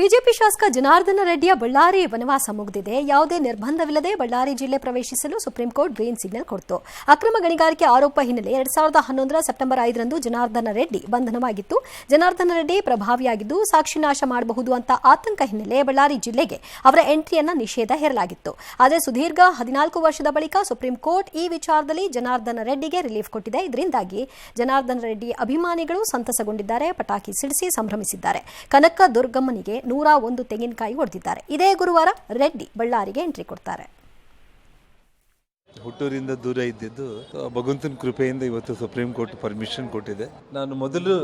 BJP ಶಾಸಕ ಜನಾರ್ದನ ರೆಡ್ಡಿಯ ಬಳ್ಳಾರಿ ವನವಾಸ ಮುಗಿದಿದೆ. ಯಾವುದೇ ನಿರ್ಬಂಧವಿಲ್ಲದೆ ಬಳ್ಳಾರಿ ಜಿಲ್ಲೆ ಪ್ರವೇಶಿಸಲು ಸುಪ್ರೀಂ ಕೋರ್ಟ್ ಗ್ರೀನ್ ಸಿಗ್ನಲ್ ಕೊಟ್ಟಿತು. ಅಕ್ರಮ ಗಣಿಗಾರಿಕೆ ಆರೋಪ ಹಿನ್ನೆಲೆ 2011 ಸೆಪ್ಟೆಂಬರ್ 5ರಂದು ಜನಾರ್ದನ ರೆಡ್ಡಿ ಬಂಧನವಾಗಿತ್ತು. ಜನಾರ್ದನ ರೆಡ್ಡಿ ಪ್ರಭಾವಿಯಾಗಿದ್ದು ಸಾಕ್ಷಿ ನಾಶ ಮಾಡಬಹುದು ಅಂತ ಆತಂಕ ಹಿನ್ನೆಲೆ ಬಳ್ಳಾರಿ ಜಿಲ್ಲೆಗೆ ಅವರ ಎಂಟ್ರಿಯನ್ನ ನಿಷೇಧ ಹೇರಲಾಗಿತ್ತು. ಆದರೆ ಸುದೀರ್ಘ 14 ವರ್ಷದ ಬಳಿಕ ಸುಪ್ರೀಂ ಕೋರ್ಟ್ ಈ ವಿಚಾರದಲ್ಲಿ ಜನಾರ್ದನ ರೆಡ್ಡಿಗೆ ರಿಲೀಫ್ ಕೊಟ್ಟಿದೆ. ಇದರಿಂದಾಗಿ ಜನಾರ್ದನ ರೆಡ್ಡಿ ಅಭಿಮಾನಿಗಳು ಸಂತಸಗೊಂಡಿದ್ದಾರೆ, ಪಟಾಕಿ ಸಿಡಿಸಿ ಸಂಭ್ರಮಿಸಿದ್ದಾರೆ. ಕನಕ ದುರ್ಗಮ್ಮನಿಗೆ 101 ತೆಂಗಿನಕಾಯಿ ಹೊಡೆದಿದ್ದಾರೆ. ಇದೇ ಗುರುವಾರ ರೆಡ್ಡಿ ಬಳ್ಳಾರಿಗೆ ಎಂಟ್ರಿ ಕೊಡ್ತಾರೆ. ಹುಟ್ಟೂರಿಂದ ದೂರ ಇದ್ದಿದ್ದು ಭಗವಂತನ ಕೃಪೆಯಿಂದ ಇವತ್ತು ಸುಪ್ರೀಂ ಕೋರ್ಟ್ ಪರ್ಮಿಷನ್ ಕೊಟ್ಟಿದೆ. ನಾನು ಮೊದಲು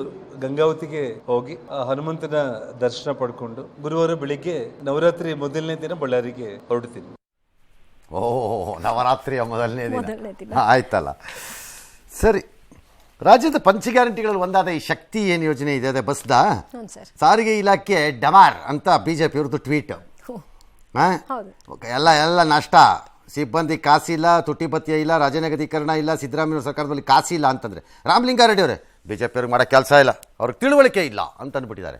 ಗಂಗಾವತಿಗೆ ಹೋಗಿ ಹನುಮಂತನ ದರ್ಶನ ಪಡ್ಕೊಂಡು ಗುರುವಾರ ಬೆಳಿಗ್ಗೆ ನವರಾತ್ರಿ ಮೊದಲನೇ ದಿನ ಬಳ್ಳಾರಿಗೆ ಹೊರಡ್ತೀನಿ. ಓಹ್, ನವರಾತ್ರಿಯ ಮೊದಲನೇ ದಿನ ಆಯ್ತಲ್ಲ. ಸರಿ, ರಾಜ್ಯದ ಪಂಚ ಗ್ಯಾರಂಟಿಗಳಲ್ಲಿ ಒಂದಾದ ಈ ಶಕ್ತಿ ಏನು ಯೋಜನೆ ಇದೆ ಅದೇ ಬಸ್ದ ಸಾರಿಗೆ ಇಲಾಖೆ ಡಮಾರ್ ಅಂತ ಬಿಜೆಪಿ ಅವ್ರದ್ದು ಟ್ವೀಟ್. ಎಲ್ಲ ನಷ್ಟ, ಸಿಬ್ಬಂದಿ ಕಾಸಿಲ್ಲ, ತುಟಿ ಭತ್ಯೆ ಇಲ್ಲ, ರಾಜನಗದೀಕರಣ ಇಲ್ಲ, ಸಿದ್ದರಾಮಯ್ಯ ಸರ್ಕಾರದಲ್ಲಿ ಕಾಸಿಲ್ಲ ಅಂತಂದರೆ ರಾಮಲಿಂಗಾರೆಡ್ಡಿ ಅವರೇ ಬಿಜೆಪಿ ಅವ್ರಿಗೆ ಮಾಡೋ ಕೆಲಸ ಇಲ್ಲ, ಅವ್ರಿಗೆ ತಿಳುವಳಿಕೆ ಇಲ್ಲ ಅಂತ ಅಂದ್ಬಿಟ್ಟಿದ್ದಾರೆ.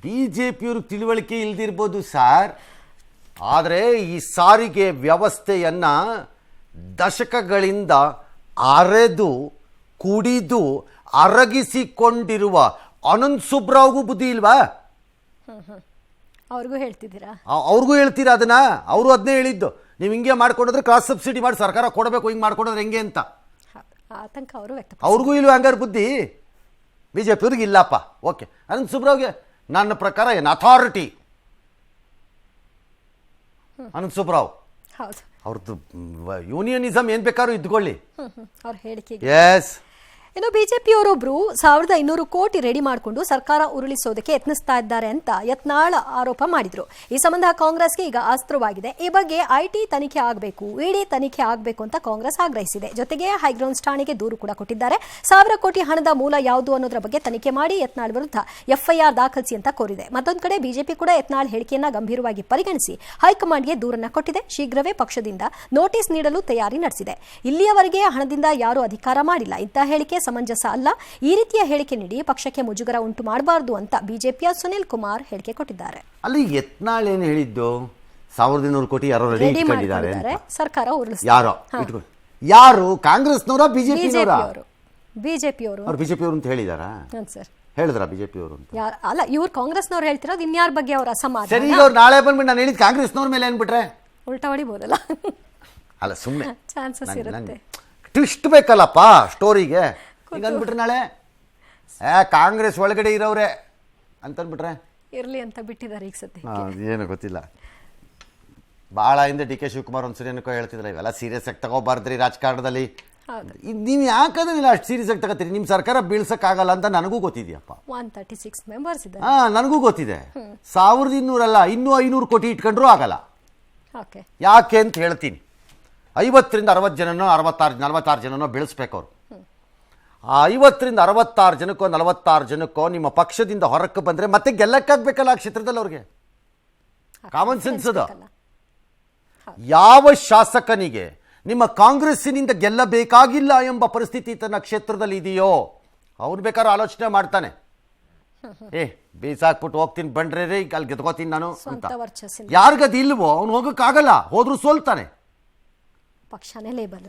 ಬಿಜೆಪಿಯವ್ರಿಗೆ ತಿಳುವಳಿಕೆ ಇಲ್ದಿರ್ಬೋದು ಸರ್, ಆದರೆ ಈ ಸಾರಿಗೆ ವ್ಯವಸ್ಥೆಯನ್ನು ದಶಕಗಳಿಂದ ಅರೆದು ಕುಡಿದು ಅರಗಿಸಿಕೊಂಡಿರುವ ಅನಂತ್ ಸುಬ್ರಾವ್ಗೂ ಬುದ್ಧಿ ಇಲ್ವಾ? ಅವ್ರಿಗೂ ಹೇಳ್ತಿದ್ದೀರಾ? ಅವ್ರಿಗೂ ಹೇಳ್ತೀರಾ ಅದನ್ನ? ಅವರು ಅದನ್ನೇ ಹೇಳಿದ್ದು, ನೀವು ಹಿಂಗೆ ಮಾಡ್ಕೊಂಡ್ರೆ ಕ್ರಾಸ್ ಸಬ್ಸಿಡಿ ಮಾಡಿ ಸರ್ಕಾರ ಕೊಡಬೇಕು, ಹಿಂಗೆ ಮಾಡ್ಕೊಂಡ್ರೆ ಹೆಂಗೆ ಅಂತ ಆತಂಕ ಅವರು ವ್ಯಕ್ತ. ಅವ್ರಿಗೂ ಇಲ್ವ ಹಂಗಾರೆ ಬುದ್ಧಿ? ಬಿ ಜೆ ಪಿಯವ್ರಿಗೆ ಇಲ್ಲಪ್ಪ. ಓಕೆ, ಅನಂತ್ ಸುಬ್ರಾವ್ಗೆ ನನ್ನ ಪ್ರಕಾರ ಏನು ಅಥಾರಿಟಿ ಅನಂತ್ ಸುಬ್ರಾವ್. ಅವ್ರದ್ದು ಯೂನಿಯನಿಸಮ್ ಏನ್ ಬೇಕಾದ್ರೂ ಇದ್ಕೊಳ್ಳಿ. ಅವ್ರ ಹೇಳಿಕೆ ಎಸ್. ಇನ್ನು ಬಿಜೆಪಿಯವರೊಬ್ರು 1200 ಕೋಟಿ ರೆಡಿ ಮಾಡಿಕೊಂಡು ಸರ್ಕಾರ ಉರುಳಿಸೋದಕ್ಕೆ ಯತ್ನಿಸ್ತಾ ಇದ್ದಾರೆ ಅಂತ ಯತ್ನಾಳ್ ಆರೋಪ ಮಾಡಿದ್ರು. ಈ ಸಂಬಂಧ ಕಾಂಗ್ರೆಸ್ಗೆ ಈಗ ಅಸ್ತ್ರವಾಗಿದೆ. ಈ ಬಗ್ಗೆ ಐಟಿ ತನಿಖೆ ಆಗಬೇಕು, ಇಡಿ ತನಿಖೆ ಆಗಬೇಕು ಅಂತ ಕಾಂಗ್ರೆಸ್ ಆಗ್ರಹಿಸಿದೆ. ಜೊತೆಗೆ ಹೈಗ್ರೌಂಡ್ಸ್ ಠಾಣೆಗೆ ದೂರು ಕೂಡ ಕೊಟ್ಟಿದ್ದಾರೆ. 1000 ಕೋಟಿ ಹಣದ ಮೂಲ ಯಾವುದು ಅನ್ನೋದ್ರ ಬಗ್ಗೆ ತನಿಖೆ ಮಾಡಿ ಯತ್ನಾಳ್ ವಿರುದ್ಧ ಎಫ್ಐಆರ್ ದಾಖಲಿಸಿ ಅಂತ ಕೋರಿದೆ. ಮತ್ತೊಂದು ಕಡೆ ಬಿಜೆಪಿ ಕೂಡ ಯತ್ನಾಳ್ ಹೇಳಿಕೆಯನ್ನ ಗಂಭೀರವಾಗಿ ಪರಿಗಣಿಸಿ ಹೈಕಮಾಂಡ್ಗೆ ದೂರನ್ನ ಕೊಟ್ಟಿದೆ. ಶೀಘ್ರವೇ ಪಕ್ಷದಿಂದ ನೋಟಿಸ್ ನೀಡಲು ತಯಾರಿ ನಡೆಸಿದೆ. ಇಲ್ಲಿಯವರೆಗೆ ಹಣದಿಂದ ಯಾರೂ ಅಧಿಕಾರ ಮಾಡಿಲ್ಲ, ಇಂತಹ ಹೇಳಿಕೆ ಸಮಂಜಸ ಅಲ್ಲ. ಈ ರೀತಿಯ ಹೇಳಿಕೆ ನೀಡಿ ಪಕ್ಷಕ್ಕೆ ಮುಜುಗರ ಉಂಟು ಮಾಡಬಾರದು ಅಂತ ಬಿಜೆಪಿಯ ಸುನಿಲ್ ಕುಮಾರ್ ಹೇಳಿಕೆ ಕೊಟ್ಟಿದ್ದಾರೆ. ಅಲ್ಲಿ ಯತ್ನಾಳ್ ಏನು ಹೇಳಿದ್ದು? 1200 ಕೋಟಿ ಯಾರೋ ರೆಡಿ ಇಟ್ಕೊಂಡಿದ್ದಾರೆ, ಸರ್ಕಾರ ಯಾರು? ಕಾಂಗ್ರೆಸ್ನವರ ಬಿಜೆಪಿನವರ? ಬಿಜೆಪಿಯವರು. ಅವ್ರು ಬಿಜೆಪಿಯವರು ಅಂತ ಹೇಳಿದಾರಾ? ಹೇಳಿದ್ರ ಬಿಜೆಪಿಯವರು ಅಂತ? ಅಲ್ಲ, ಇವ್ರು ಕಾಂಗ್ರೆಸ್ನವ್ರು ಹೇಳ್ತಿರೋದು ಇನ್ಯಾರ ಬಗ್ಗೆ ಅವರ ಅಸಮಾಧಾನ. ಸರಿ, ಅವ್ರು ನಾಳೆ ಬಂದ್ಬಿಟ್ಟು ನಾನು ಹೇಳಿದ್ ಕಾಂಗ್ರೆಸ್ನವ್ರ ಮೇಲೆ ಏನ್ಬಿಟ್ರೆ ಉಲ್ಟಾ ಹೊಡಿಬಹುದಲ್ಲ? ಅಲ್ಲ, ಸುಮ್ಮನೆ ಚಾನ್ಸಸ್ ಇರುತ್ತೆ. ಟ್ವಿಸ್ಟ್ ಬೇಕಲ್ಲಪ್ಪ ಸ್ಟೋರಿಗೆ. ಈಗ ಅಂದ್ಬಿಟ್ರೆ ನಾಳೆ ಕಾಂಗ್ರೆಸ್ ಒಳಗಡೆ ಇರೋವ್ರೆ ಅಂತ ಅಂದ್ಬಿಟ್ರೆ ಇರ್ಲಿ ಅಂತ ಬಿಟ್ಟಿದ್ದಾರೆ. ಈಗ ಸದ್ಯ ಏನು ಗೊತ್ತಿಲ್ಲ. ಭಾಳ ಹಿಂದೆ ಡಿ ಕೆ ಶಿವಕುಮಾರ್ ಒಂದ್ಸರಿ ಏನಕ್ಕೋ ಹೇಳ್ತಿದ್ರೆ ಇವೆಲ್ಲ ಸೀರಿಯಸ್ ಆಗಿ ತಗೋಬಾರ್ದ್ರಿ ರಾಜಕಾರಣದಲ್ಲಿ. ನೀವು ಯಾಕಂದ್ರೆ ಅಷ್ಟು ಸೀರಿಯಸ್ ಆಗಿ ತಗೋತೀರಿ? ನಿಮ್ಮ ಸರ್ಕಾರ ಬೀಳ್ಸಕ್ಕಾಗಲ್ಲ ಅಂತ ನನಗೂ ಗೊತ್ತಿದೆಯಪ್ಪ. 136 ಮೆಂಬರ್ಸ್ ಇದೆ. ನನಗೂ ಗೊತ್ತಿದೆ. 1200 ಅಲ್ಲ, ಇನ್ನೂ 500 ಕೋಟಿ ಇಟ್ಕೊಂಡ್ರೂ ಆಗಲ್ಲ. ಓಕೆ, ಯಾಕೆ ಅಂತ ಹೇಳ್ತೀನಿ. 50ರಿಂದ 60 ಜನನೋ 46 ಜನನೋ ಬೆಳೆಸ್ಬೇಕು ಅವರು. ಆ 50ರಿಂದ 66 ಜನಕ್ಕೋ 46 ಜನಕ್ಕೋ ನಿಮ್ಮ ಪಕ್ಷದಿಂದ ಹೊರಕ್ಕೆ ಬಂದರೆ ಮತ್ತೆ ಗೆಲ್ಲಕ್ಕಾಗಬೇಕಲ್ಲ ಆ ಕ್ಷೇತ್ರದಲ್ಲಿ. ಅವ್ರಿಗೆ ಕಾಮನ್ ಸೆನ್ಸ್ ಅದು. ಯಾವ ಶಾಸಕನಿಗೆ ನಿಮ್ಮ ಕಾಂಗ್ರೆಸ್ಸಿನಿಂದ ಗೆಲ್ಲಬೇಕಾಗಿಲ್ಲ ಎಂಬ ಪರಿಸ್ಥಿತಿ ತನ್ನ ಕ್ಷೇತ್ರದಲ್ಲಿ ಇದೆಯೋ ಅವ್ರು ಬೇಕಾದ್ರೂ ಆಲೋಚನೆ ಮಾಡ್ತಾನೆ. ಬೀಸಾಕ್ಬಿಟ್ಟು ಹೋಗ್ತೀನಿ ಬಣ್ರೆ ರೀ, ಅಲ್ಲಿ ಗೆದ್ಕೋತೀನಿ ನಾನು ಅಂತ. ಯಾರಿಗದು ಇಲ್ವೋ ಅವ್ನು ಹೋಗೋಕ್ಕಾಗಲ್ಲ, ಹೋದ್ರೂ ಸೋಲ್ತಾನೆ. ಪಕ್ಷನೇ ಲೇಬಲ್.